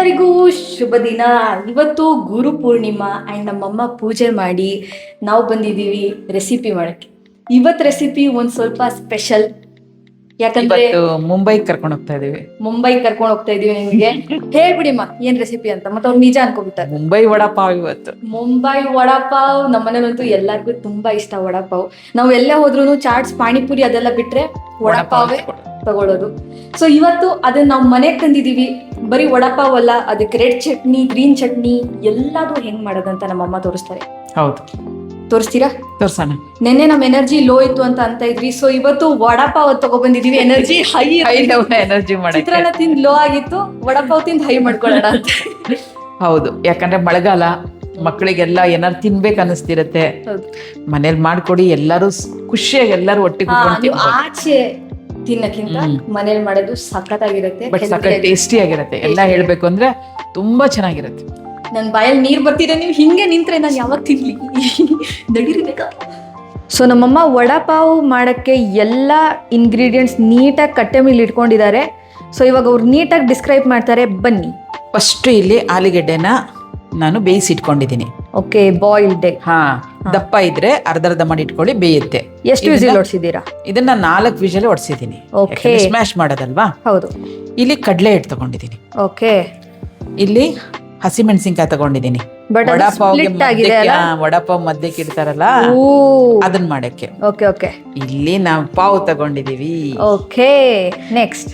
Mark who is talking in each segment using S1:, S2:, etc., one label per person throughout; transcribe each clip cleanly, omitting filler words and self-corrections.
S1: ಎಲ್ಲರಿಗೂ ಶುಭ ದಿನ. ಇವತ್ತು ಗುರು ಪೂರ್ಣಿಮಾ ಆ್ಯಂಡ್ ನಮ್ಮಮ್ಮ ಪೂಜೆ ಮಾಡಿ ನಾವು ಬಂದಿದ್ದೀವಿ ರೆಸಿಪಿ ಮಾಡೋಕ್ಕೆ. ಇವತ್ತು ರೆಸಿಪಿ ಒಂದು ಸ್ವಲ್ಪ ಸ್ಪೆಷಲ್, ಯಾಕಂದ್ರೆ
S2: ಮುಂಬೈಗೆ ಕರ್ಕೊಂಡು ಹೋಗ್ತಾ ಇದೀವಿ.
S1: ಮುಂಬೈಗೆ ಕರ್ಕೊಂಡು ಹೋಗ್ತಾ ಇದೀವಿ. ನಿಮಗೆ ಹೇಳ್ಬಿಡಿಮ್ಮ ಏನ್ ರೆಸಿಪಿ ಅಂತ, ಮತ್ತೆ ಅವ್ರು ನಿಜ ಅನ್ಕೋಬಿಟ್ಟಾರೆ.
S2: ಮುಂಬೈ ವಡಾಪಾವ್ ಇವತ್ತು.
S1: ಮುಂಬೈ ವಡಾಪಾವ್ ನಮ್ಮನೇಲಂತೂ ಎಲ್ಲರಿಗೂ ತುಂಬಾ ಇಷ್ಟ. ವಡಾಪಾವ್ ನಾವು ಎಲ್ಲೇ ಹೋದ್ರು ಚಾಟ್ಸ್, ಪಾನಿಪುರಿ ಅದೆಲ್ಲ ಬಿಟ್ರೆ ವಡಾಪಾವೇ ತಗೊಳ್ಳೋದು. ಸೊ ಇವತ್ತು ಅದನ್ನ ನಾವು ಮನೆಗೆ ತಂದಿದೀವಿ. ಬರೀ ವಡಾಪಾವ್ ಅಲ್ಲ, ಅದಕ್ಕೆ ರೆಡ್ ಚಟ್ನಿ, ಗ್ರೀನ್ ಚಟ್ನಿ ಎಲ್ಲದೂ ಹೆಂಗ್ ಮಾಡೋದಂತ ನಮ್ಮಮ್ಮ ತೋರಿಸ್ತಾರೆ.
S2: ಹೌದು,
S1: ತೋರಿಸ್ತೀರಾ?
S2: ತೋರ್ಸೋಣ.
S1: ನೆನ್ನೆ ನಮ್ ಎನರ್ಜಿ ಲೋ ಇತ್ತು ಅಂತ ಇದ್ರಿ. ಸೊ ಇವತ್ತು ವಡಾಪಾವ್ ತಗೊಬಂದಿದೀವಿ. ಎನರ್ಜಿ ಹೈ
S2: ಎನರ್ಜಿ ಮಾಡಕ್ಕೆ.
S1: ಚಿತ್ರಾನ್ನ ತಿಂದ್ ಲೋ ಆಗಿತ್ತು, ವಡಾಪಾವ್ ತಿಂದ್ ಹೈ ಮಾಡ್ಕೊಳ್ಳೋಣ ಅಂತ.
S2: ಹೌದು, ಯಾಕಂದ್ರೆ ಮಳೆಗಾಲ, ಮಕ್ಕಳಿಗೆಲ್ಲ ಏನಾರು ತಿನ್ಬೇಕು ಅನ್ನಿಸ್ತಿರತ್ತೆ. ಮನೇಲಿ ಮಾಡ್ಕೊಡಿ, ಎಲ್ಲರೂ ಖುಷಿಯಾಗಿ ಎಲ್ಲರೂ ಒಟ್ಟಿಗೆ
S1: ನೀವು ಆಚೆ ತಿನ್ನಕ್ಕಿಂತ ಮನೇಲಿ ಮಾಡೋದು ಸಖತ್ತಾಗಿರುತ್ತೆ,
S2: ಸಖತ್ ಟೇಸ್ಟಿ ಆಗಿರುತ್ತೆ. ಎಲ್ಲ ಹೇಳ್ಬೇಕು ಅಂದ್ರೆ ತುಂಬಾ ಚೆನ್ನಾಗಿರುತ್ತೆ.
S1: ನನ್ ಬಾಯಲ್ಲಿ ನೀರ್ ಬರ್ತಿದೆ, ನೀವು ಹಿಂಗೆ ನಿಂತ್ರೆ ನಾನು ಯಾವಾಗ ತಿನ್ಲಿ? ನಡಿರ್ಬೇಕಾ? ಸೊ ನಮ್ಮಮ್ಮ ವಡಾಪಾವ್ ಮಾಡಕ್ಕೆ ಎಲ್ಲ ಇಂಗ್ರೀಡಿಯೆಂಟ್ಸ್ ನೀಟಾಗಿ ಕಟ್ಟೆ ಮೇಲೆ ಇಟ್ಕೊಂಡಿದ್ದಾರೆ. ಸೊ ಇವಾಗ ಅವ್ರು ನೀಟಾಗಿ ಡಿಸ್ಕ್ರೈಬ್ ಮಾಡ್ತಾರೆ, ಬನ್ನಿ.
S2: ಫಸ್ಟ್ ಇಲ್ಲಿ ಆಲೂಗೆಡ್ಡೆನ ನಾನು ಬೇಯಿಸಿಟ್ಕೊಂಡಿದ್ದೀನಿ.
S1: Okay, boiled egg.
S2: ದಪ್ಪ ಇದ್ರೆ ಅರ್ಧ ಮಾಡಿ ಇಟ್ಕೊಳ್ಳಿ, ಬೇಯುತ್ತೆ.
S1: ಎಷ್ಟು ವಿಸಿಲ್ ಹೊಡ್ಸಿದ್ದೀರಾ?
S2: ಇದನ್ನ 4 ವಿಷಲ್ ಹೊಡ್ಸಿದ್ದೀನಿ. ಸ್ಮ್ಯಾಶ್ ಮಾಡೋದಲ್ವಾ?
S1: ಹೌದು.
S2: ಇಲ್ಲಿ ಕಡಲೆ ಹಿಟ್ಟು ತಗೊಂಡಿದ್ದೀನಿ.
S1: ಓಕೆ.
S2: ಇಲ್ಲಿ ಹಸಿಮೆಣಸಿನ್ಕಾಯಿ ತಗೊಂಡಿದ್ದೀನಿ. ವಡಾಪಾವ್ ಮಧ್ಯಕ್ಕೆ ಇಡ್ತಾರಲ್ಲ, ಅದನ್ನ ಮಾಡಕ್ಕೆ.
S1: Okay okay.
S2: ಇಲ್ಲಿ ನಾವು ಪಾವ್ ತಗೊಂಡಿದೀವಿ.
S1: Okay, next.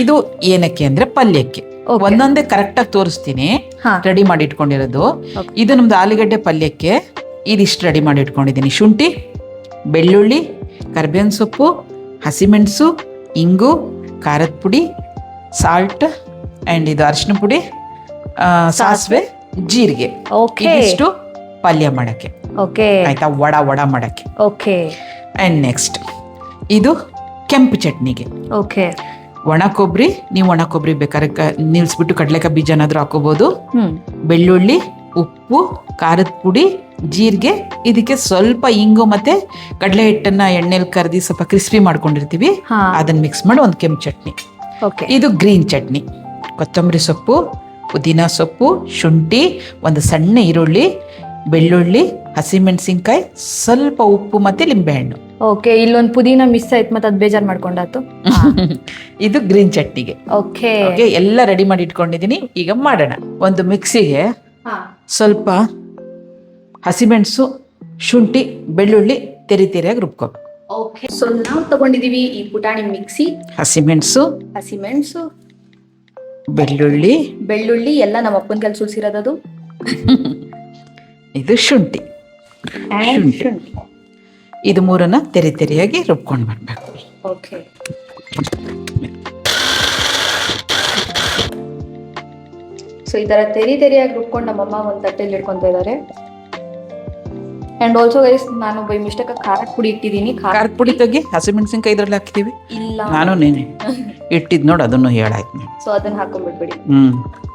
S2: ಇದು ಏನಕ್ಕೆ ಅಂದ್ರೆ ಪಲ್ಯಕ್ಕೆ. ಒಂದೊಂದೇ ಕರೆಕ್ಟ್ ಆಗಿ ತೋರಿಸ್ತೀನಿ. ರೆಡಿ ಮಾಡಿ ಇಟ್ಕೊಂಡಿರೋದು ಇದು ನಮ್ದು ಆಲೂಗಡ್ಡೆ ಪಲ್ಯಕ್ಕೆ. ಇದಿಷ್ಟು ರೆಡಿ ಮಾಡಿ ಇಟ್ಕೊಂಡಿದ್ದೀನಿ. ಶುಂಠಿ, ಬೆಳ್ಳುಳ್ಳಿ, ಕರಿಬೇವಿನ ಸೊಪ್ಪು, ಹಸಿಮೆಣಸು, ಇಂಗು, ಖಾರದ ಪುಡಿ, ಸಾಲ್ಟ್ ಅಂಡ್ ಇದು ಅರಿಶಿನ ಪುಡಿ, ಸಾಸಿವೆ, ಜೀರಿಗೆ. ಇದಿಷ್ಟು ಪಲ್ಯ ಮಾಡಕ್ಕೆ. ಆಯ್ತಾ? ವಡ ಮಾಡಕ್ಕೆ.
S1: ಓಕೆ.
S2: ಅಂಡ್ ನೆಕ್ಸ್ಟ್ ಇದು ಕೆಂಪು ಚಟ್ನಿಗೆ.
S1: ಓಕೆ.
S2: ಒಣ ಕೊಬ್ಬರಿ, ನೀವು ಒಣ ಕೊಬ್ಬರಿ ಬೇಕಾದ್ರೆ ನಿಲ್ಸ್ಬಿಟ್ಟು ಕಡಲೆಕಾಯಿ ಬೀಜ ಏನಾದ್ರು ಹಾಕೋಬಹುದು. ಬೆಳ್ಳುಳ್ಳಿ, ಉಪ್ಪು, ಖಾರದ ಪುಡಿ, ಜೀರಿಗೆ, ಇದಕ್ಕೆ ಸ್ವಲ್ಪ ಇಂಗು ಮತ್ತೆ ಕಡಲೆ ಹಿಟ್ಟನ್ನ ಎಣ್ಣೆಲಿ ಕರ್ದಿ ಸ್ವಲ್ಪ ಕ್ರಿಸ್ಪಿ ಮಾಡ್ಕೊಂಡಿರ್ತೀವಿ, ಅದನ್ನ ಮಿಕ್ಸ್ ಮಾಡಿ ಒಂದು ಕೆಂಪು ಚಟ್ನಿ. ಇದು ಗ್ರೀನ್ ಚಟ್ನಿ. ಕೊತ್ತಂಬರಿ ಸೊಪ್ಪು, ಪುದೀನ ಸೊಪ್ಪು, ಶುಂಠಿ, ಒಂದು ಸಣ್ಣ ಈರುಳ್ಳಿ, ಬೆಳ್ಳುಳ್ಳಿ, ಹಸಿಮೆಣಸಿನ್ಕಾಯಿ, ಸ್ವಲ್ಪ ಉಪ್ಪು ಮತ್ತೆ ಲಿಂಬೆಹಣ್ಣು.
S1: ಓಕೆ, ಇಲ್ಲೊಂದು ಪುದೀನ ಮಿಸ್ ಆಯ್ತು, ಮತ್ತೆ ಅದು ಬೇಜಾರು ಮಾಡ್ಕೊಂಡಾತು.
S2: ಇದು ಗ್ರೀನ್ ಚಟ್ನಿಗೆ.
S1: ಓಕೆ,
S2: ಎಲ್ಲ ರೆಡಿ ಮಾಡಿ ಇಟ್ಕೊಂಡಿದೀನಿ. ಈಗ ಮಾಡೋಣ. ಒಂದು ಮಿಕ್ಸಿಗೆ ಸ್ವಲ್ಪ ಹಸಿಮೆಣಸು, ಶುಂಠಿ, ಬೆಳ್ಳುಳ್ಳಿ ತೆರಿಯಾಗಿ ರುಬ್ಕೋಬೇಕು.
S1: ಓಕೆ. ಸೊ ನಾವು ತಗೊಂಡಿದೀವಿ ಈ ಪುಟಾಣಿ ಮಿಕ್ಸಿ.
S2: ಹಸಿಮೆಣಸು, ಬೆಳ್ಳುಳ್ಳಿ
S1: ಎಲ್ಲ ನಮ್ಮ ಅಪ್ಪನ ಕೈಲಿ ಸುಲ್ಸಿರೋದು.
S2: ಇದು ಶುಂಠಿ. ಇದು ಮೂರನ್ನ ತೆರಿಯಾಗಿ ರುಬ್ಕೊಂಡು ಬರ್ಬೇಕು.
S1: ಓಕೆ. ಸೊ ಈ ತರ ತೆರಿಯಾಗಿ ರುಬ್ಕೊಂಡು ನಮ್ಮಮ್ಮ ಒಂದು ತಟ್ಟೆಲಿ ಇಟ್ಕೊಂತ ಇದ್ದಾರೆ. ಅಂಡ್ ಆಲ್ಸೋ ಗೈಸ್, ನಾನು ಬೈ ಮಿಸ್ಟೇಕ್ ಖಾರದ ಪುಡಿ ಇಟ್ಟಿದ್ದೀನಿ.
S2: ಖಾರದ ಪುಡಿ ತೆಗಿ, ಹಸಿಮೆಣಸಿನ್ಕಾಯಿ ಇದ್ರಲ್ಲಿ ಹಾಕ್ತೀವಿ.
S1: ಇಲ್ಲ,
S2: ನಾನು ನೀನೆ ಇಟ್ಟಿದ್ ನೋಡು, ಅದನ್ನು ಹೇಳಾಯ್ತು.
S1: ಸೊ ಅದನ್ನ ಹಾಕೊಂಡ್ಬಿಡ್ಬೇಡಿ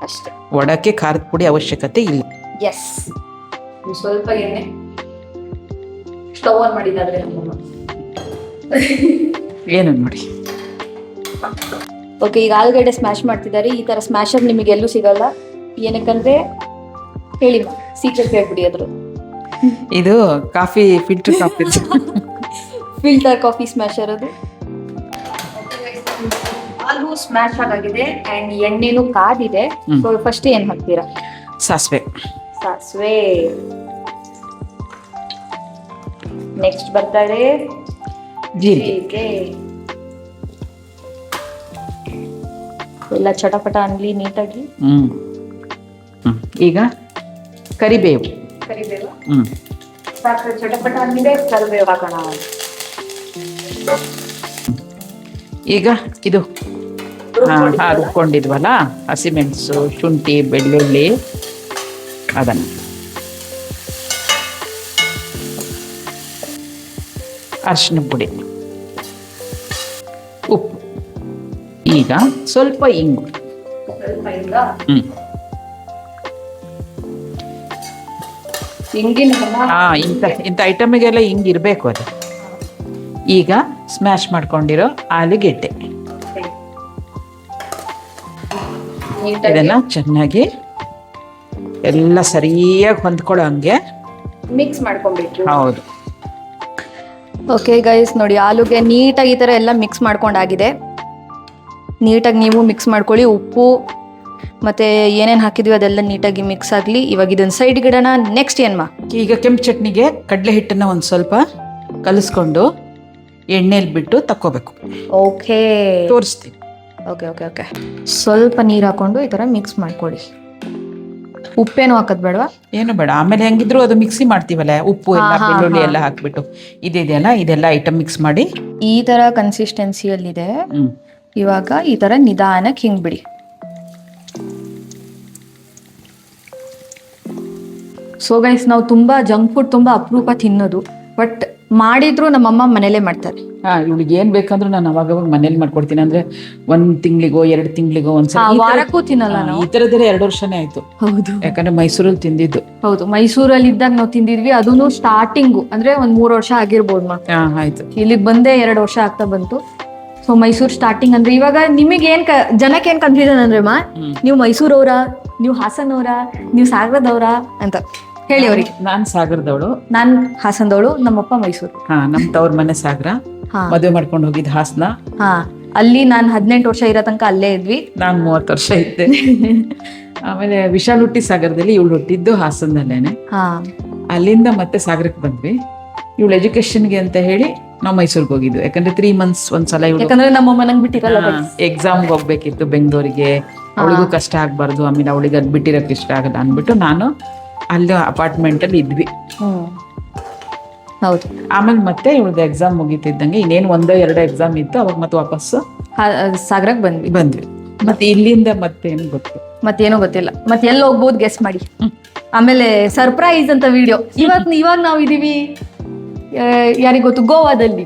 S1: ಅಷ್ಟೇ.
S2: ವಡಕ್ಕೆ ಖಾರದ ಪುಡಿ ಅವಶ್ಯಕತೆ ಇಲ್ಲ.
S1: ಎಸ್. ಸ್ವಲ್ಪ ಎಣ್ಣೆ ಸ್ಟವ್ ಆನ್ ಮಾಡಿದಾದ್ರೆ ನಮ್ಮಮ್ಮ
S2: ಏನು ನೋಡಿ.
S1: ಓಕೆ, ಈಗ ಆಲೂಗಡ್ಡೆ ಸ್ಮ್ಯಾಶ್ ಮಾಡ್ತಿದ್ದಾರೆ. ಈ ತರ ಸ್ಮ್ಯಾಶರ್ ನಿಮಗೆ ಎಲ್ಲೂ ಸಿಗಲ್ಲ. ಏನಕ್ಕಂದ್ರೆ ಹೇಳಿ, ಸೀಕ್ರೆಟ್ ಹೇಳ್ಬಿಡಿ ಅದ್ರ.
S2: ಇದು coffee filter coffee
S1: filter coffee smasher ಅದು. ಆಲೂ ಸ್ಮ್ಯಾಶ್ ಆಗಿದೆ ಅಂಡ್ ಎಣ್ಣೆನೂ ಕಾದಿದೆ. ಸೊ ಫಸ್ಟ್ ಏನ್ ಹಾಕ್ತೀರಾ?
S2: ಸಾಸಿವೆ.
S1: ನೆಕ್ಸ್ಟ್ ಬರ್ತಾರೆ ಜೀರಿಗೆ. ಎಲ್ಲ ಚಟಪಟ ಅನ್ಲಿ ನೀಟಾಗಿ.
S2: ಈಗ ಕರಿಬೇವು.
S1: ಸಾಕು, ಚಟಪಟ ಅಂದಿದೆ. ಕರಿಬೇವು ಹಾಕೋಣ.
S2: ಈಗ ಇದು ರುಬ್ಕೊಂಡಿದ್ವಲ್ಲ, ಹಸಿಮೆಣಸು, ಶುಂಠಿ, ಬೆಳ್ಳುಳ್ಳಿ, ಅದನ್ನು ಅರಿಶಿನ ಪುಡಿ, ಉಪ್ಪು, ಈಗ ಸ್ವಲ್ಪ ಇಂಗು. ಇಂಥ ಐಟಮಿಗೆಲ್ಲ ಹಿಂಗ್ ಇರ್ಬೇಕು ಅದು. ಈಗ ಸ್ಮ್ಯಾಶ್ ಮಾಡ್ಕೊಂಡಿರೋ ಆಲೂಗೆಡ್ಡೆ, ಇದನ್ನ ಚೆನ್ನಾಗಿ ಎಲ್ಲ ಸರಿಯಾಗಿ ಹೊಂದ್ಕೊಳ್ಳೋ ಹಂಗೆ
S1: ಮಿಕ್ಸ್ ಮಾಡ್ಕೊಬೇಕು.
S2: ಹೌದು.
S1: ಓಕೆ ಗೈಸ್ ನೋಡಿ, ಆಲೂಗೆ ನೀಟಾಗಿ ಈ ಥರ ಎಲ್ಲ ಮಿಕ್ಸ್ ಮಾಡ್ಕೊಂಡಾಗಿದೆ. ನೀಟಾಗಿ ನೀವು ಮಿಕ್ಸ್ ಮಾಡ್ಕೊಳ್ಳಿ. ಉಪ್ಪು ಮತ್ತು ಏನೇನು ಹಾಕಿದ್ವಿ ಅದೆಲ್ಲ ನೀಟಾಗಿ ಮಿಕ್ಸ್ ಆಗಲಿ. ಇವಾಗ ಇದನ್ನು ಸೈಡ್ಗೆ ಇಡೋಣ. ನೆಕ್ಸ್ಟ್ ಏನ್ಮಾ?
S2: ಈಗ ಕೆಂಪು ಚಟ್ನಿಗೆ ಕಡಲೆ ಹಿಟ್ಟನ್ನು ಒಂದು ಸ್ವಲ್ಪ ಕಲಿಸ್ಕೊಂಡು ಎಣ್ಣೆಲಿ ಬಿಟ್ಟು ತಕ್ಕೋಬೇಕು.
S1: ಓಕೆ,
S2: ತೋರಿಸ್ತೀನಿ.
S1: ಓಕೆ ಓಕೆ ಓಕೆ ಸ್ವಲ್ಪ ನೀರು ಹಾಕೊಂಡು ಈ ಥರ ಮಿಕ್ಸ್ ಮಾಡ್ಕೊಳ್ಳಿ. ಉಪ್ಪೇನು ಹಾಕೋದು ಬೇಡವಾ?
S2: ಏನು ಬೇಡ, ಆಮೇಲೆ ಹೆಂಗಿದ್ರು ಅದು ಮಿಕ್ಸಿ ಮಾಡ್ತೀವಲ್ಲ, ಉಪ್ಪು ಎಲ್ಲ ಬೆಳ್ಳುಳ್ಳಿ ಎಲ್ಲ ಹಾಕ್ಬಿಟ್ಟು ಇದೆಯಲ್ಲ ಇದೆಲ್ಲ ಐಟಮ್ ಮಿಕ್ಸ್ ಮಾಡಿ
S1: ಈ ಥರ ಕನ್ಸಿಸ್ಟೆನ್ಸಿಯಲ್ಲಿದೆ. ಇವಾಗ ಈ ಥರ ನಿಧಾನಕ್ಕೆ ಹಿಂಗೆ ಬಿಡಿ. ಸೊ ಗೈಸ್, ನಾವು ತುಂಬ ಜಂಕ್ ಫುಡ್ ತುಂಬ ಅಪರೂಪ ತಿನ್ನೋದು, ಬಟ್ ಮಾಡಿದ್ರು ನಮ್ಮಮ್ಮ ಮನೇಲೇ ಮಾಡ್ತಾರೆ.
S2: ಇವ್ಳಿಗೆ ಏನ್ ಬೇಕಂದ್ರೂ ನಾನು ಅವಾಗ ಮನೇಲಿ ಮಾಡ್ಕೊಡ್ತೀನಿ. ಅಂದ್ರೆ 1 ತಿಂಗಳಿಗೋ 2 ತಿಂಗಳಿಗೋ ಒಂದ್ಸಲ.
S1: ವಾರಕ್ಕೂ ತಿನ್ನಲ್ಲ ನಾವು.
S2: ಈ ತರದೆಲ್ಲ 2 ವರ್ಷನೇ ಆಯ್ತು.
S1: ಹೌದು,
S2: ಯಾಕಂದ್ರೆ ಮೈಸೂರಲ್ಲಿ ತಿಂದಿದ್ದು.
S1: ಹೌದು, ಮೈಸೂರಲ್ಲಿ ಇದ್ದಾಗ ನಾವು ತಿಂದಿದ್ವಿ. ಅದೂ ಸ್ಟಾರ್ಟಿಂಗು ಅಂದ್ರೆ 1 3 ವರ್ಷ ಆಗಿರ್ಬೋದು ಮಾ.
S2: ಆಯ್ತು.
S1: ಇಲ್ಲಿಗೆ ಬಂದೆ 2 ವರ್ಷ ಆಗ್ತಾ ಬಂತು. ಸೊ ಮೈಸೂರು ಸ್ಟಾರ್ಟಿಂಗ್ ಅಂದ್ರೆ ಇವಾಗ ನಿಮಗೆ ಜನಕ್ಕೆ ಏನ್ ಕನ್ಫ್ಯೂಷನ್ ಅಂದ್ರೆ ಮಾ, ನೀವು ಮೈಸೂರವ್ರ, ನೀವು ಹಾಸನವ್ರ, ನೀವು ಸಾಗರದವ್ರ ಅಂತ ಹೇಳಿ ಅವ್ರಿಗೆ.
S2: ನಾನ್ ಸಾಗರದವಳು.
S1: ನಾನ್ ಹಾಸನದವಳು, ನಮ್ಮಪ್ಪ ಮೈಸೂರು.
S2: ನಮ್ ತವ್ರ ಮನೆ ಸಾಗರ. ಮದುವೆ ಮಾಡ್ಕೊಂಡು ಹೋಗಿದ್ ಹಾಸನ.
S1: ಅಲ್ಲಿ ನಾನ್ 18 ವರ್ಷ ಇರೋ ತನಕ ಅಲ್ಲೇ ಇದ್ವಿ.
S2: ನಾನ್ 30 ವರ್ಷ ಇದ್ದೆ. ಆಮೇಲೆ ವಿಶಾಲ್ ಹುಟ್ಟಿ ಸಾಗರದಲ್ಲಿ, ಇವಳು ಹುಟ್ಟಿದ್ದು ಹಾಸನದಲ್ಲೇನೆ. ಅಲ್ಲಿಂದ ಮತ್ತೆ ಸಾಗರಕ್ಕೆ ಬಂದ್ವಿ. ಇವಳು ಎಜುಕೇಶನ್ಗೆ ಅಂತ ಹೇಳಿ ನಾವು ಮೈಸೂರ್ಗೆ ಹೋಗಿದ್ವಿ. ಯಾಕಂದ್ರೆ 3 months ಒಂದ್ಸಲ
S1: ಯಾಕಂದ್ರೆ ನಮ್ಮಮ್ಮ ನಂಗೆ ಬಿಟ್ಟಿರಲ್ಲ.
S2: ಎಕ್ಸಾಮ್ಗೆ ಹೋಗ್ಬೇಕಿತ್ತು ಬೆಂಗಳೂರಿಗೆ, ಅವಳಿಗೂ ಕಷ್ಟ ಆಗ್ಬಾರ್ದು, ಆಮೇಲೆ ಅವಳಿಗೆ ಅದು ಬಿಟ್ಟಿರಕ್ಕೆ ಇಷ್ಟ ಆಗಲ್ಲ ಅಂದ್ಬಿಟ್ಟು ನಾನು ಅಲ್ಲಿ ಅಪಾರ್ಟ್ಮೆಂಟ್ ಅಲ್ಲಿ ಇದ್ವಿ.
S1: ಹೌದು.
S2: ಆಮೇಲೆ ಮತ್ತೆ ಇವಳದು ಎಕ್ಸಾಮ್ ಮುಗೀತಿದ್ದಂಗೆ, ಇನ್ನೇನು 1-2 ಎಕ್ಸಾಮ್ ಇತ್ತು, ಅವಾಗ ಮತ್ತೆ ವಾಪಸ್ಸು
S1: ಸಾಗರಕ್ಕೆ ಬಂದ್ವಿ.
S2: ಮತ್ತೆ ಇಲ್ಲಿಂದ ಮತ್ತೇನು ಗೊತ್ತು,
S1: ಮತ್ತೇನೋ ಗೊತ್ತಿಲ್ಲ. ಮತ್ತೆ ಎಲ್ಲಿ ಹೋಗ್ಬೋದು ಗೆಸ್ ಮಾಡಿ. ಆಮೇಲೆ ಸರ್ಪ್ರೈಸ್ ಅಂತ ವಿಡಿಯೋ. ಇವಾಗ ನಾವು ಇದೀವಿ ಯಾರಿಗ ಗೊತ್ತು, ಗೋವಾದಲ್ಲಿ.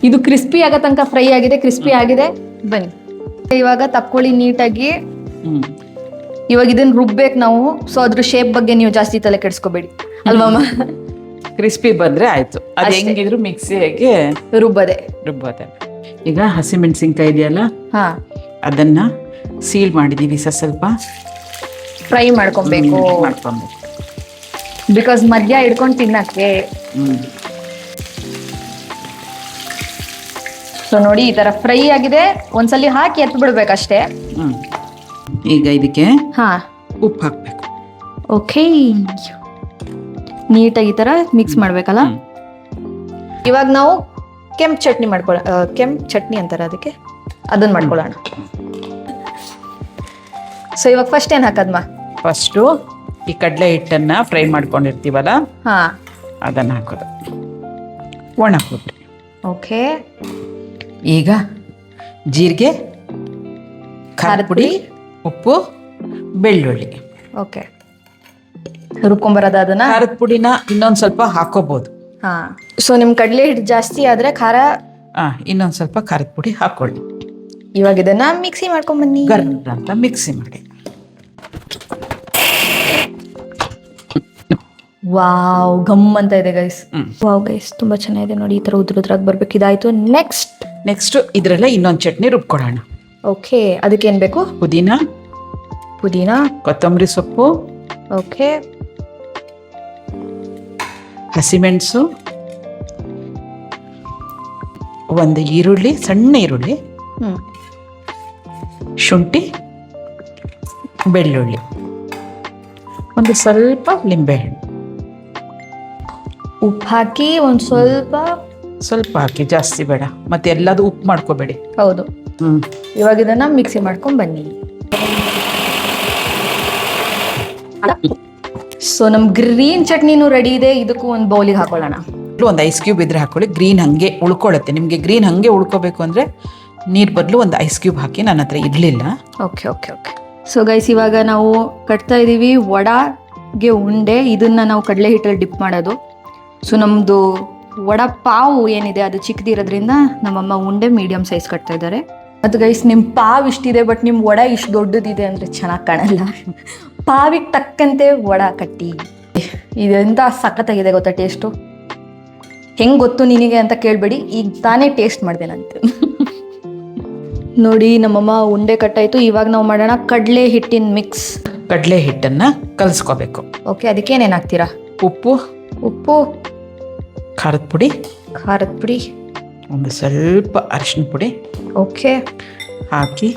S1: ಇದು ಕ್ರಿಸ್ಪಿ ಆಗೋ ತನಕ ಫ್ರೈ ಆಗಿದೆ, ಕ್ರಿಸ್ಪಿ ಆಗಿದೆ. ಬನ್ನಿ ಇವಾಗ ತಕ್ಕೊಳ್ಳಿ ನೀಟಾಗಿ. ಇವಾಗ ಇದನ್ನ ರುಬ್ಬೇಕು ನಾವು. ಸೊ ಅದ್ರ ಶೇಪ್ ಬಗ್ಗೆ ನೀವು ಜಾಸ್ತಿ ತಲೆ ಕೆಡಿಸ್ಕೋಬೇಡಿ ಅಲ್ವಾ?
S2: ಕ್ರಿಸ್ಪಿ ಬಂದ್ರೆ ಆಯ್ತು. ಅದು ಹೆಂಗಿದ್ರು ಮಿಕ್ಸಿಗೆ
S1: ರುಬ್ಬದೆ.
S2: ಈಗ ಹಸಿಮೆಣಸಿನ್ಕಾಯಿ ಇದೆಯಲ್ಲ, ಅದನ್ನ ಸೀಲ್ ಮಾಡಿದೀವಿ. ಸ್ವಲ್ಪ
S1: ಫ್ರೈ ಮಾಡ್ಕೊಬೇಕು. ಬಿಕಾಸ್ ಮಧ್ಯ ಹಿಡ್ಕೊಂಡು ತಿನ್ನಕ್ಕೆ. ಸೊ ನೋಡಿ, ಈ ತರ ಫ್ರೈ ಆಗಿದೆ. ಒಂದ್ಸಲಿ ಹಾಕಿ ಎತ್ತು ಬಿಡ್ಬೇಕಷ್ಟೇ.
S2: ಈಗ ಇದಕ್ಕೆ ಉಪ್ಪು ಹಾಕ್ಬೇಕು.
S1: ಓಕೆ, ನೀಟಾಗಿ ಈ ತರ ಮಿಕ್ಸ್ ಮಾಡ್ಬೇಕಲ್ಲ. ಇವಾಗ ನಾವು ಕೆಂಪು ಚಟ್ನಿ ಅಂತಾರೆ ಅದಕ್ಕೆ, ಅದನ್ನ ಮಾಡ್ಕೊಳ್ಳೋಣ. ಸೊ ಇವಾಗ ಫಸ್ಟ್ ಏನ್ ಹಾಕದ್ಮ?
S2: ಫಸ್ಟು ಈ ಕಡಲೆ ಹಿಟ್ಟನ್ನ ಫ್ರೈ ಮಾಡ್ಕೊಂಡಿರ್ತೀವಲ್ಲ, ಅದನ್ನ ಹಾಕೋದು. ಒಣ ಕೊಬ್ಬರಿ.
S1: ಓಕೆ.
S2: ಈಗ ಜೀರಿಗೆ, ಖಾರದ ಪುಡಿ, ಉಪ್ಪು, ಬೆಳ್ಳುಳ್ಳಿ.
S1: ಓಕೆ, ರುಬ್ಕೊಂಬರದ. ಅದನ್ನ
S2: ಖಾರದ ಪುಡಿನ ಇನ್ನೊಂದ್ ಸ್ವಲ್ಪ ಹಾಕೋಬಹುದು.
S1: ಸೊ ನಿಮ್ ಕಡಲೆ ಹಿಟ್ಟು ಜಾಸ್ತಿ ಆದ್ರೆ ಖಾರ,
S2: ಇನ್ನೊಂದ್ ಸ್ವಲ್ಪ ಖಾರದ ಪುಡಿ ಹಾಕೊಳ್ಳಿ.
S1: ಇವಾಗ ಇದನ್ನ ಮಿಕ್ಸಿ ಮಾಡ್ಕೊಂಡ್ ಬನ್ನಿ.
S2: ಗರ್ರ ಅಂತ ಮಿಕ್ಸಿ ಮಾಡಿ.
S1: ವಾವ್, ಗಮ್ ಅಂತ ಇದೆ ಗೈಸ್. ವಾವ್ ಗೈಸ್, ತುಂಬಾ ಚೆನ್ನಾಗಿದೆ ನೋಡಿ. ಈ ತರ ಉದ್ರಾಗಿ ಬರ್ಬೇಕು. ಇದಾಯ್ತು. ನೆಕ್ಸ್ಟ್
S2: ಇದ್ರಲ್ಲ ಇನ್ನೊಂದ್ ಚಟ್ನಿ ರುಬ್ಕೊಳ್ಳೋಣ.
S1: ಓಕೆ, ಅದಕ್ಕೆ ಏನ್ ಬೇಕು? ಪುದೀನಾ,
S2: ಕೊತ್ತಂಬರಿ ಸೊಪ್ಪು,
S1: ಓಕೆ,
S2: ಹಸಿಮೆಣಸು, ಒಂದು ಈರುಳ್ಳಿ, ಸಣ್ಣ ಈರುಳ್ಳಿ, ಶುಂಠಿ, ಬೆಳ್ಳುಳ್ಳಿ, ಒಂದು ಸ್ವಲ್ಪ ಲಿಂಬೆಹಣ್ಣು,
S1: ಉಪ್ಪು ಹಾಕಿ ಒಂದು
S2: ಸ್ವಲ್ಪ ಹಾಕಿ, ಜಾಸ್ತಿ ಬೇಡ. ಮತ್ತೆ ಎಲ್ಲದು ಉಪ್ಪು ಮಾಡ್ಕೋಬೇಡಿ.
S1: ಹೌದು. ಇವಾಗ ಇದನ್ನ ಮಿಕ್ಸಿ ಮಾಡ್ಕೊಂಡ್ ಬನ್ನಿ. ಸೊ ನಮ್ ಗ್ರೀನ್ ಚಟ್ನಿನೂ ರೆಡಿ ಇದೆ. ಇದಕ್ಕೂ ಒಂದು ಬೌಲಿಗೆ ಹಾಕೊಳ್ಳೋಣ.
S2: ಒಂದು ಐಸ್ ಕ್ಯೂಬ್ ಇದ್ರೆ ಹಾಕೊಳ್ಳಿ. ಗ್ರೀನ್ ಹಂಗೆ ಉಳ್ಕೊಳ್ಳುತ್ತೆ. ನಿಮ್ಗೆ ಗ್ರೀನ್ ಹಂಗೆ ಉಳ್ಕೋಬೇಕು ಅಂದ್ರೆ ನೀರ್ ಬದಲು ಒಂದು ಐಸ್ ಕ್ಯೂಬ್ ಹಾಕಿ. ನನ್ನ ಹತ್ರ ಇರ್ಲಿಲ್ಲ.
S1: Okay okay okay. So guys, ಇವಾಗ ನಾವು ಕಟ್ತಾ ಇದೀವಿ ವಡಾಗೆ ಉಂಡೆ. ಇದನ್ನ ನಾವು ಕಡಲೆ ಹಿಟ್ಟಲ್ಲಿ ಡಿಪ್ ಮಾಡೋದು. ಸೊ ನಮ್ದು ವಡಾ ಪಾವು ಏನಿದೆ ಅದು ಚಿಕ್ಕದಿರೋದ್ರಿಂದ ನಮ್ಮಮ್ಮ ಉಂಡೆ ಮೀಡಿಯಂ ಸೈಜ್ ಕಟ್ತಾ ಇದ್ದಾರೆ. ಮತ್ತು ಗೈಸ್, ನಿಮ್ಮ ಪಾವ್ ಇಷ್ಟಿದೆ, ಬಟ್ ನಿಮ್ಮ ವಡ ಇಷ್ಟು ದೊಡ್ಡದಿದೆ ಅಂದರೆ ಚೆನ್ನಾಗಿ ಕಾಣಲ್ಲ. ಪಾವಿಗೆ ತಕ್ಕಂತೆ ವಡ ಕಟ್ಟಿ. ಇದೆಂತ ಸಖತ್ತಾಗಿದೆ ಗೊತ್ತಾ ಟೇಸ್ಟು. ಹೆಂಗೆ ಗೊತ್ತು ನಿನಗೆ ಅಂತ ಕೇಳಬೇಡಿ, ಈಗ ತಾನೇ ಟೇಸ್ಟ್ ಮಾಡಿದೆ ನಂತೆ. ನೋಡಿ ನಮ್ಮಮ್ಮ ಉಂಡೆ ಕಟ್ಟಾಯ್ತು. ಇವಾಗ ನಾವು ಮಾಡೋಣ ಕಡಲೆ ಹಿಟ್ಟಿನ ಮಿಕ್ಸ್.
S2: ಕಡಲೆ ಹಿಟ್ಟನ್ನು ಕಲಿಸ್ಕೋಬೇಕು.
S1: ಓಕೆ, ಅದಕ್ಕೆ ಏನೇನು ಹಾಕ್ತೀರಾ?
S2: ಉಪ್ಪು, ಖಾರದ ಪುಡಿ, ಒಂದು ಸ್ವಲ್ಪ ಅರಿಶಿನ ಪುಡಿ
S1: ಓಕೆ
S2: ಹಾಕಿ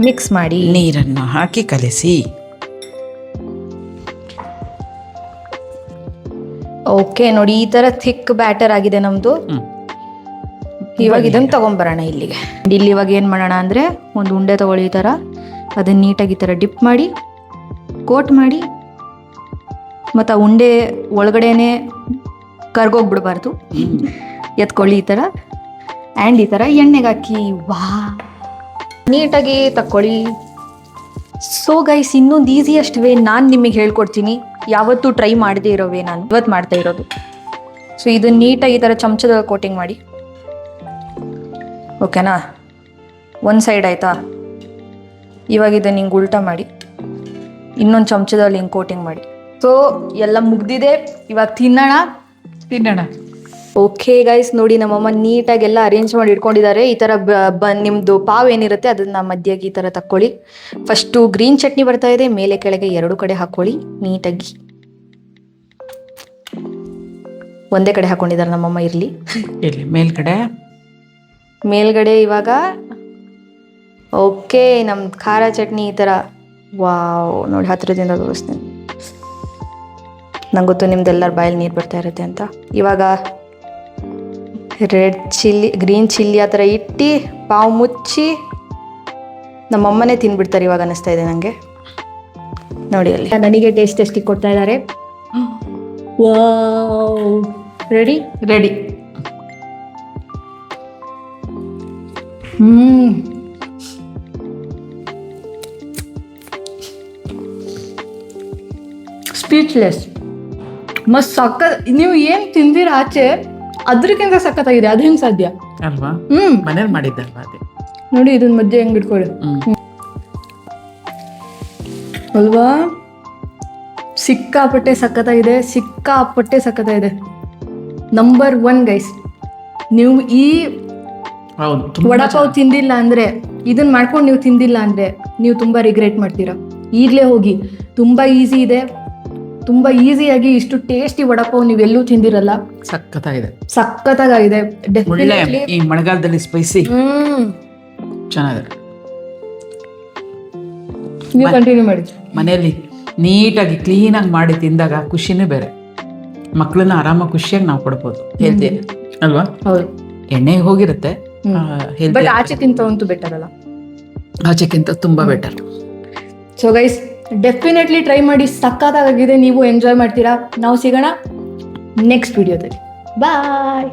S1: ಮಿಕ್ಸ್ ಮಾಡಿ
S2: ನೀರನ್ನು ಹಾಕಿ ಕಲಿಸಿ.
S1: ಓಕೆ ನೋಡಿ, ಈ ತರ ಥಿಕ್ ಬ್ಯಾಟರ್ ಆಗಿದೆ ನಮ್ದು. ಇವಾಗ ಇದನ್ನ ತಗೊಂಬರೋಣ ಇಲ್ಲಿಗೆ. ಇಲ್ಲಿ ಇವಾಗ ಏನು ಮಾಡೋಣ ಅಂದರೆ, ಒಂದು ಉಂಡೆ ತಗೊಳ್ಳಿ ಈ ಥರ, ಅದನ್ನ ನೀಟಾಗಿ ಈ ಥರ ಡಿಪ್ ಮಾಡಿ ಕೋಟ್ ಮಾಡಿ, ಮತ್ತು ಆ ಉಂಡೆ ಒಳಗಡೆನೆ ಕರ್ಗೋಗ್ಬಿಡ್ಬಾರ್ದು. ಎತ್ಕೊಳ್ಳಿ ಈ ಥರ, ಆ್ಯಂಡ್ ಈ ಥರ ಎಣ್ಣೆಗೆ ಹಾಕಿ ವಾ ನೀಟಾಗಿ ತಕ್ಕೊಳ್ಳಿ. ಸೊ ಗೈಸ್, ಇನ್ನೊಂದು ಈಸಿಯೆಸ್ಟ್ ವೇ ನಾನು ನಿಮಗೆ ಹೇಳ್ಕೊಡ್ತೀನಿ. ಯಾವತ್ತೂ ಟ್ರೈ ಮಾಡದೇ ಇರೋ ವೇ ನಾನು ಇವತ್ತು ಮಾಡ್ತಾ ಇರೋದು. ಸೊ ಇದನ್ನ ನೀಟಾಗಿ ಈ ಥರ ಚಮಚದ ಕೋಟಿಂಗ್ ಮಾಡಿ. ಓಕೆನಾ? ಒಂದು ಸೈಡ್ ಆಯಿತಾ? ಇವಾಗ ಇದನ್ನು ಹಿಂಗೆ ಉಲ್ಟಾ ಮಾಡಿ ಇನ್ನೊಂದು ಚಮಚದಲ್ಲಿ ಹಿಂಗೆ ಕೋಟಿಂಗ್ ಮಾಡಿ. ಸೊ ಎಲ್ಲ ಮುಗ್ದಿದೆ, ಇವಾಗ ತಿನ್ನೋಣ. ಓಕೆ ಗೈಸ್, ನೋಡಿ ನಮ್ಮಮ್ಮ ನೀಟಾಗಿ ಎಲ್ಲ ಅರೇಂಜ್ ಮಾಡಿ ಇಟ್ಕೊಂಡಿದ್ದಾರೆ. ಈ ಥರ ನಿಮ್ಮದು ಪಾವ್ ಏನಿರುತ್ತೆ ಅದನ್ನ ಮಧ್ಯಕ್ಕೆ ಈ ಥರ ತಕ್ಕೊಳ್ಳಿ. ಫಸ್ಟು ಗ್ರೀನ್ ಚಟ್ನಿ ಬರ್ತಾ ಇದೆ, ಮೇಲೆ ಕೆಳಗೆ ಎರಡು ಕಡೆ ಹಾಕ್ಕೊಳ್ಳಿ ನೀಟಾಗಿ. ಒಂದೇ ಕಡೆ ಹಾಕ್ಕೊಂಡಿದ್ದಾರೆ ನಮ್ಮಮ್ಮ, ಇರಲಿ ಮೇಲ್ಗಡೆ. ಇವಾಗ ಓಕೆ, ನಮ್ಮ ಖಾರ ಚಟ್ನಿ ಈ ಥರ. ವಾವ್, ನೋಡಿ ಹತ್ತಿರದಿಂದ ತೋರಿಸ್ತೀನಿ. ನಂಗೆ ಗೊತ್ತು ನಿಮ್ದೆಲ್ಲರ ಬಾಯಲ್ಲಿ ನೀರು ಬರ್ತಾ ಇರುತ್ತೆ ಅಂತ. ಇವಾಗ ರೆಡ್ ಚಿಲ್ಲಿ, ಗ್ರೀನ್ ಚಿಲ್ಲಿ ಆ ಥರ ಇಟ್ಟು ಪಾವು ಮುಚ್ಚಿ ನಮ್ಮಮ್ಮನೇ ತಿನ್ಬಿಡ್ತಾರೆ ಇವಾಗ ಅನ್ನಿಸ್ತಾ ಇದೆ ನನಗೆ. ನೋಡಿ ಅಲ್ಲಿ ನನಗೆ ಟೇಸ್ಟಿಗೆ ಕೊಡ್ತಾ ಇದ್ದಾರೆ. Wow, ready. ಸ್ಪೀಚ್ಲೆಸ್. ಮಸ್ತ್ ಸಖತ್. ನೀವು ಏನು ತಿಂದಿರ ಆಚೆ ಅದ್ರಕ್ಕಿಂತ ಸಖತ್ತಾಗಿದೆ. ಅದು ಹೆಂಗೆ ಸಾಧ್ಯ
S2: ಅಲ್ವಾ? ಮನೇಲಿ ಮಾಡಿದ್ದಲ್ವಾ ಅದೇ.
S1: ನೋಡಿ ಇದನ್ನ ಮಧ್ಯೆ ಹೆಂಗೆ ಇಟ್ಕೊಳ್ಳಿ ಅಲ್ವಾ? ಸಿಕ್ಕಾಪಟ್ಟೆ ಸಖತ್ತಾಗಿದೆ. Number 1 guys. ನೀವು ಈ ವಡಾಪಾವ್ ತಿಂದಿಲ್ಲ ಅಂದರೆ, ಇದನ್ನ ಮಾಡ್ಕೊಂಡು ನೀವು ತಿಂದಿಲ್ಲ ಅಂದರೆ ನೀವು ತುಂಬ ರಿಗ್ರೆಟ್ ಮಾಡ್ತೀರಾ. ಈಗಲೇ ಹೋಗಿ, ತುಂಬ ಈಸಿ ಇದೆ. ತುಂಬ ಈಸಿಯಾಗಿ ಇಷ್ಟು ಟೇಸ್ಟಿ ವಡಾಪಾವ್ ನೀವೆಲ್ಲೂ ತಿಂದಿರಲ್ಲ. ಸಖತ್ತಾಗಿದೆ. ಡೆಫಿನೆಟ್ಲಿ
S2: ಈ ಮಳೆಗಾಲದಲ್ಲಿ ಸ್ಪೈಸಿ ಚೆನ್ನಾಗಿದೆ.
S1: ನೀವು ಕಂಟಿನ್ಯೂ ಮಾಡಿ.
S2: ಮನೆಯಲ್ಲಿ ನೀಟಾಗಿ ಕ್ಲೀನಾಗಿ ಮಾಡಿ ತಿಂದಾಗ ಖುಷಿನೇ ಬೇರೆ. ಮಕ್ಕಳನ್ನ ಆರಾಮಾಗಿ ಖುಷಿಯಾಗಿ ನಾವು ಕೊಡ್ಬೋದು. ಹೆಲ್ತಿ ಅಲ್ವಾ?
S1: ಹೌದು.
S2: ಎಣ್ಣೆ ಹೋಗಿರುತ್ತೆ,
S1: ಬಟ್ ಆಚೆಕ್ಕಿಂತ ಅಂತೂ ಬೆಟರ್ ಅಲ್ಲ?
S2: ಆಚೆಕ್ಕಿಂತ ತುಂಬಾ better.
S1: So guys, definitely try ಮಾಡಿ. ಸಖತ್ತಾಗಿದೆ. ನೀವು ಎಂಜಾಯ್ ಮಾಡ್ತೀರಾ. ನಾವು ಸಿಗೋಣ ನೆಕ್ಸ್ಟ್ ವಿಡಿಯೋದಲ್ಲಿ. ಬಾಯ್.